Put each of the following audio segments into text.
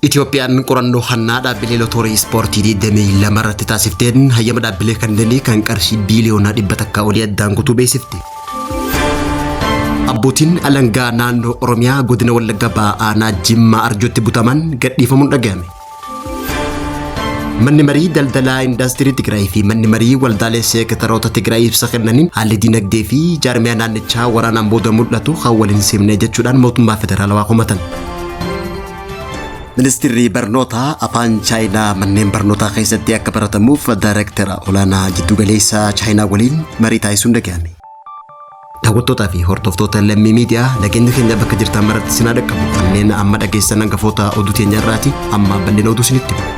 Itoophiyaan qorannoo hannaa dhaabbilee lootorii ispoortii damee lamarratti taasifteen hayyama dhaabbilee kanneenii kan qarshii biiliyoona 100 olii addaan kutuu beeksifte. Abbootiin alangaa naannoo Oromiyaa godina Wallagga Ba'aa Jimmaa Arjootti butaman gadhiifamuun dhaga'ame. Manni marii daldalaa indaastirii Tigraay fi manni marii waldaalee seektaroota Tigraay ibsa kennaniin haalli dinagdee fi jaarmiyaa naannichaa waraanaan booda mul'atu kan waliin simnee jechuudhaan mootummaa federaalawaa komatan. Ministeerri barnootaa afaan Chaayinaa manneen barnootaa keessatti akka baratamuuf daayireektara olaanaa jiddu galeessaa Chaayinaa waliin marii taasisuun dhaga'ame. Daawwattootaa fi hordoftoota lammii miidiyaa nageenya keenya bakka jirtan maratti sinaa dhaqqabu kanneen amma dhageessan hangafoota oduu teenya irraati amma bal'ina oduu isinitti himu.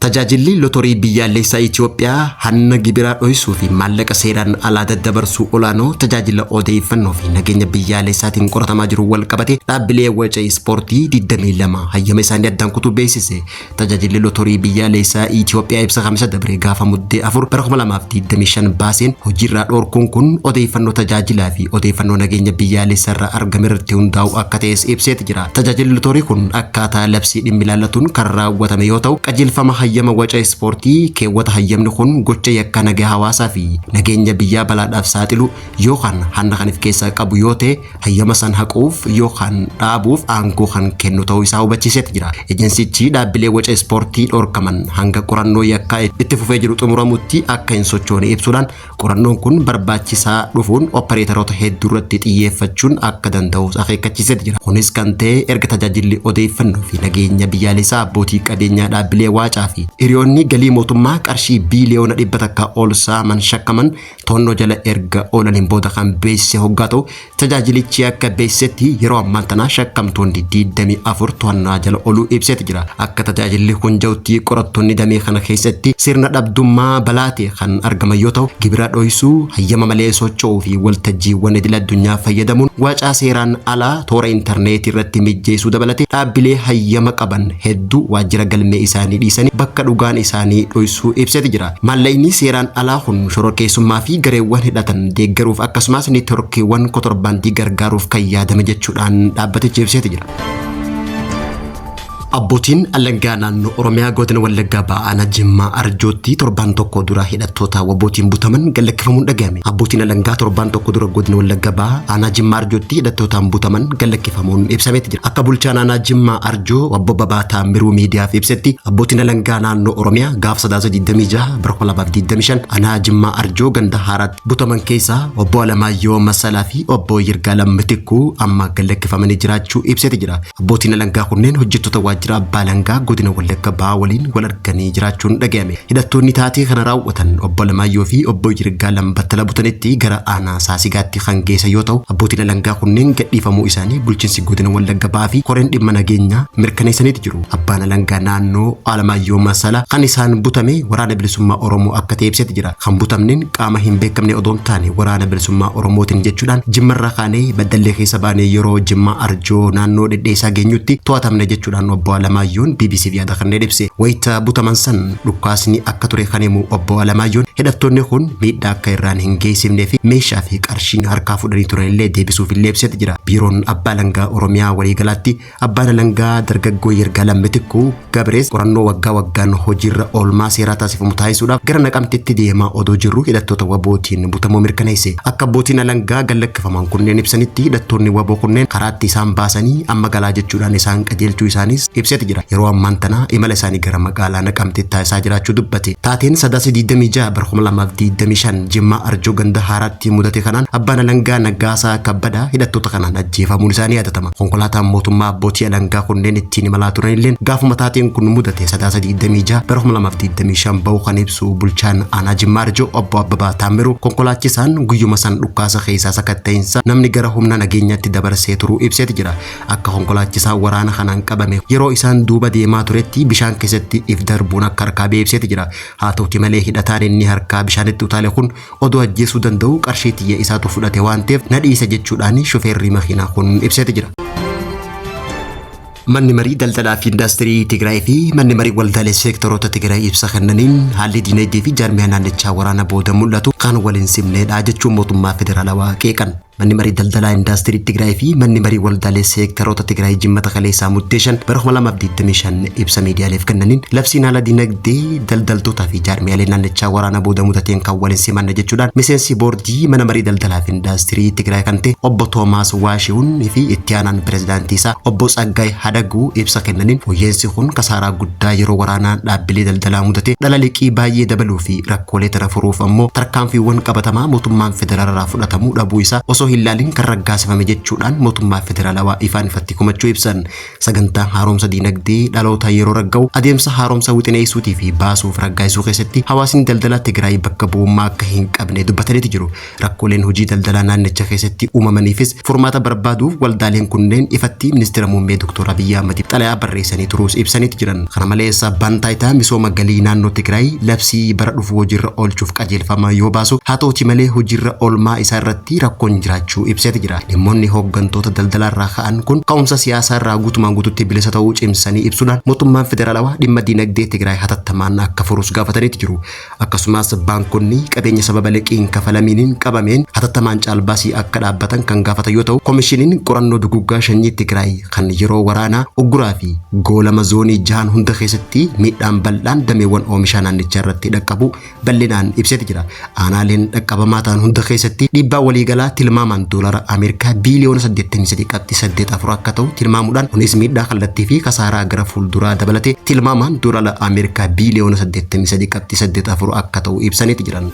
Tajaajilli lootorii biyyaalessaa Itoophiyaa hanna gibiraa dho'isuu fi maallaqa seeraan alaa daddabarsuu olaanoo tajaajila odeeffannoo fi nageenya biyyaalessaatiin qoratamaa jiru wal qabate dhaabbilee waca ispoortii 22 hayyama isaanii addaan kutuu beeksise. Tajaajilli lootorii biyyaalessaa Itoophiyaa ibsa 5 dabree gaafa muddee 4 bara 2025 baaseen hojiirraa dhoorkuun kun odeeffannoo tajaajilaa fi odeeffannoo nageenya biyyaalessaa irraa argame irratti hundaa'u akka ta'es ibseeti jira. Tajaajilli lootorii kun akkaataa labsii dhimmi ilaallatuun kan raawwatame yoo ta'u qajeelfama hayyama waca ispoortii keewwata hayyamni kun gocha yakka nagaa hawaasaa fi nageenya biyyaa balaadhaaf saaxilu yookaan hanna kan of keessaa qabu yoo ta'e hayyama san haquuf yookaan dhaabuuf aangoo kan kennu ta'uu isaa hubachiiseeti jira. Ejensichi dhaabbilee waca ispoortii dhorkaman hanga qorannoo yakkaa itti fufee jiru xumuramutti akka hin sochoone ibsuudhaan qorannoon kun barbaachisaa dhufuun opereetaroota hedduu irratti xiyyeeffachuun akka danda'u akeekkachiiseeti jira. Kunis kan ta'e erga tajaajilli odeeffannoo fi nageenya biyyaalessaa abbootii qabeenyaa dhaabbilee waacaa fi hiriyoonni galii mootummaa qarshii biiliyoona 100 ol saaman shakkaman to'annoo jala erga oolaniin booda kan beeksise hoggaa ta'u tajaajilichi akka beeksisetti yeroo ammaa tana shakkamtoonni 24 to'annaa jala ooluu ibseeti jira. Akka tajaajilli kun jirutti qorattoonni damee kana keessatti sirna dhabdummaa balaatee kan argaman yoo ta'u gibira dho'isuu hayyama malee socho'uu fi waltajjiiwwan idil addunyaa fayyadamuun waacaa seeraan alaa toora intarneetii irratti mijjeessuu dabalatee dhaabbilee hayyama qaban hedduu waajjira galmee isaanii dhiisanii bakka dhugaan isaanii dho'isuu ibseeti jira. Maallaqni seeraan alaa kun shororkeessummaa fi gareewwan hidhatan deeggaruuf akkasumas neetworkiiwwan kontirbaandii gargaaruuf kan yaadame jechuudhaan dhaabbatichi ibseeti jira. Abbootiin alangaa naannoo Oromiyaa godina Wallagga Ba'aa Jimmaa Arjootti torban tokko dura hidhattoota wabbootiin butaman gallakkifamuun dhaga'ame. Abbootiin alangaa torban tokko dura godina Wallagga Ba'aa Jimmaa Arjootti hidhattootaan butaman gallakkifamuun ibsameeti jira. Akka bulchaan aanaa Jimmaa Arjoo obbo Babaataa Miruu miidiyaaf ibsetti abbootiin alangaa naannoo Oromiyaa gaafa 26 bara 2025 aanaa Jimmaa Arjoo ganda haaraatti butaman keessaa obbo Alamaayyoo Masalaa fi obbo Yirgaa Lammitikuu amma gallakkifamanii jiraachuu ibseeti jira. Abbootiin alangaa kunneen hojjettoota jira abbaa alangaa godina Wallagga Ba'aa waliin wal arganii jiraachuun dhaga'ame. Hidhattoonni taatee kana raawwatan obbo Alamaayyoo fi obbo Yirgaa Lambatala butanitti gara aanaa Saasigaatti kan geessan yoo ta'u abbootiin alangaa kunneen gadhiifamuu isaanii bulchiinsi godina Wallagga Ba'aa fi koreen dhimma nageenyaa mirkaneessaniiti jiru. Abbaan alangaa naannoo Alamaayyoo Masalaa kan isaan butame waraana bilisummaa Oromoo akka ta'e ibseeti jira. Kan butamneen qaama hin beekamne odoo hin taane waraana bilisummaa Oromootiin jechuudhaan Jimmarraa kaanee Baddallee keessa baanee yeroo Jimmaa Arjoo naannoo dhedheessaa geenyutti to'atamne jechuudhaan obbo Alamaayyoon BBC yaada kanneen ibse. Wayita butaman san dhukaasni akka ture kan himu obbo Alamaayyoon hidhattoonni kun miidhaa akka irraan hin geessifnee fi meeshaa fi qarshiin harkaa fudhanii turan illee deebisuuf illee ibseeti jira. Biiroon abbaa alangaa Oromiyaa waliigalaatti abbaan alangaa dargaggoo Yirgaa Lammitikuu Gabrees qorannoo waggaa waggaan hojiirra oolmaa seeraa taasifamu taasisuudhaaf gara Naqamteetti deemaa odoo jirru hidhattoota wabbootiin butamuu mirkaneesse. Akka abbootiin alangaa gallakkifaman kunneen ibsanitti hidhattoonni wabboo kunneen karaatti isaan baasanii amma galaa jechuudhaan isaan qajeelchuu isaanis ibseeti jira. Yeroo ammaan tana imala isaanii gara magaalaa Naqamteetti taasisaa jiraachuu dubbate. Taateen 26 bara 2025 Jimmaa Arjoo ganda haaraatti mudate kanaan abbaan alangaa Nagaasaa Kabbadaa hidhattoota kanaan ajjeefamuun isaanii yaadatama. Konkolaataan mootummaa abbootii alangaa kunneen ittiin imalaa turan illee gaafuma taateen kun mudate 26 bara 2025 ba'uu kan ibsu bulchaan aanaa Jimmaa Arjoo obbo Abbabaa Taamiruu konkolaachisaan guyyuma san dhukaasa keessaa sakatta'insa namni gara humna nageenyaatti dabarsee turuu ibseeti jira. Akka konkolaachisaan waraana kanaan qabame yeroo isaan duuba deemaa turetti bishaan keessatti if darbuun akka harkaa beebseeti jira. Haa ta'uti malee hidhataan inni harkaa bishaanitti utaale kun odoo ajjeesuu danda'u qarshii xiyya isaatu fudhate waan ta'eef na dhiise jechuudhaan shofeerri makiinaa kun ibseeti jira. Manni marii daldalaa fi indaastirii Tigraay fi manni marii waldaalee seektoroota Tigraay ibsa kennaniin haalli dinagdee fi jaarmiyaa naannichaa waraana booda mul'atu kan waliin simneedha jechuun mootummaa federaalawaa qeeqan. Manni marii daldalaa indaastirii Tigraay fi manni marii waldaalee seektaroota Tigraay jimmata kaleessaa muddeeshan bara 2025 ibsa miidiyaaleef kennaniin labsiin haala dinagdee daldaltootaa fi jaarmiyaalee naannichaa waraana booda mudateen kan waliin simanne jechuudhaan miseensi boordii mana marii daldalaa fi indaastirii Tigraay kan ta'e obbo Toomaas Waashihuun fi itti aanaan pirezidaantii isaa obbo Tsaggaay Hadaguu ibsa kennaniin hoyyeensi kun kasaaraa guddaa yeroo waraanaa dhaabbilee daldalaa mudate dhala liqii baay'ee dabaluu fi rakkoolee tana furuuf ammoo tarkaanfiiwwan qabatamaa mootummaan federaalaa fudhatamuu dhabuu isaa osoo hilaalin kan raggaasifame jechuudhaan mootummaa federaalawaa ifaan ifatti komachuu ibsan. Sagantaa haaromsa dinagdee dhaloota yeroo ragga'u adeemsa haaromsa wixineessuutii fi baasuuf raggaasisuu keessatti hawaasni daldalaa Tigraay bakka bu'ummaa akka hin qabne dubbatanii jiru. Rakkooleen hojii daldalaa naannicha keessatti uumamaniifis furmaata barbaaduuf waldaaleen kunneen ifatti ministeera muummee Dr. Abiyyi Ahmadiif xalayaa barreessanii turuus ibsaniiti jiran. Kana malees abbaan taayitaa misooma galii naannoo Tigraay labsii bara dhufu hojiirra oolchuuf qajeelfama yoo baasu haa ta'uuti malee hojiirra oolmaa isaa irratti rakkoon jiraachuu ibseeti jira. Dhimmoonni hooggantoota daldalaa irraa ka'an kun ka'umsa siyaasaa irraa guutumaan guututti bilisa ta'uu cimsanii ibsuudhaan mootummaan federaalawaa dhimma dinagdee Tigraay hatattamaan akka furus gaafataniiti jiru. Akkasumas baankonni qabeenya sababa liqiin kafalamiin qabameen hatattamaan caalbaasii akka dhaabbatan kan gaafatan yoo ta'u koomishiniin qorannoo duguggaa sanyii Tigraay kan yeroo waraanaa Ugguraa fi Goolama zoonii 6 hunda keessatti miidhaan bal'aan dameewwan oomishaa naannichaa irratti dhaqqabu bal'inaan ibseeti jira. Aanaaleen dhaqqabamaa ta'an hunda keessatti dhiibbaa waliigalaa tilmaamaan dolara Ameerikaa biliyoona 83.84 akka ta'u tilmaamuudhaan kunis miidhaa kallattii fi kasaaraa gara fuulduraa dabalatee tilmaamaan dolara Ameerikaa biliyoona 83.84 akka ta'u ibsaniiti jiran.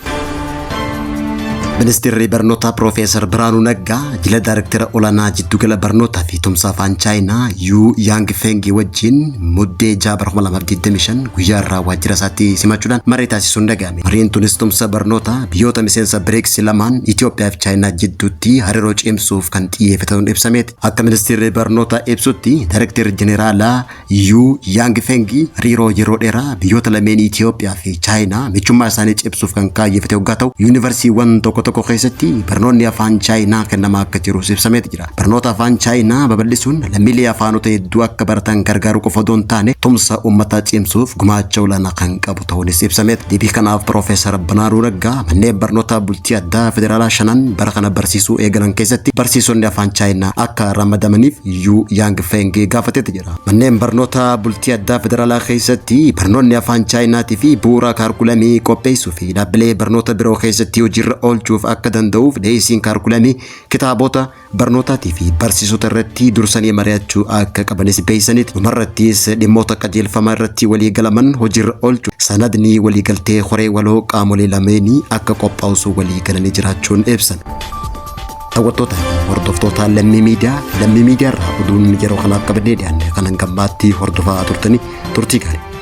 Ministeerri barnootaa Profeesar Biraanuu Naggaa jila Daayirektara olaanaa jiddugala barnootaa fi tumsa afaan Chaayinaa Yu Yang Feng wajjin muddee 6/2025 guyyaa irraa waajjira isaatti simachuudhaan marii taasisuun dhaga'ame. Mariin tunis tumsa barnootaa biyyoota miseensa BRICS lamaan Itoophiyaa fi Chaayinaa jidduutti hariiroo cimsuuf kan xiyyeeffatan ibsameeti. Akka ministeerri barnootaa ibsutti Daayirektarri Jeneraalaa Yu Yang Feng hariiroo yeroo dheeraa biyyoota lameen Itoophiyaa fi Chaayinaa michummaa isaanii cimsuuf kan kaayyeeffate hoggaa ta'u yuunivarsiitiiwwan tokko keessatti barnoonni afaan Chaayinaa kennamaa akka jiru ibsameeti jira. Barnoota afaan Chaayinaa babal'isuun lammiilee afaanota hedduu akka baratan gargaaru qofa osoo hin taane tumsa uummataa cimsuuf gumaacha olaanaa kan qabu ta'uunis ibsameeti. Deebii kanaaf Profeesar Biraanuu Naggaa manneen barnootaa bultii addaa federaalaa 5 bara kana barsiisuu eegalan keessatti barsiisonni afaan Chaayinaa akka ramadamaniif Yu Yang Feng gaafateeti jira. Manneen barnootaa bultii addaa federaalaa keessatti barnoonni afaan Chaayinaatii fi bu'uura kaarkulamii qopheessuu fi dhaabbilee barnoota biroo keessatti hojiirra oolchuuf akka danda'uuf dhiyeessiin kaarkulamii kitaabota barnootaatii fi barsiisota irratti dursanii mari'achuu akka qabanis beeksisaniiti. Dhumarrattis dhimmoota qajeelfama irratti walii galaman hojiirra oolchuu sanadni waliigaltee horee waloo qaamolee lameenii akka qophaa'u walii galanii jiraachuun ibsan. Daawwattoota hordoftoota lammii miidiyaa irraa oduun yeroo kanaaf qabannee dhiyaanne kanan gammaatti hordofaa turtanii turtii gaarii.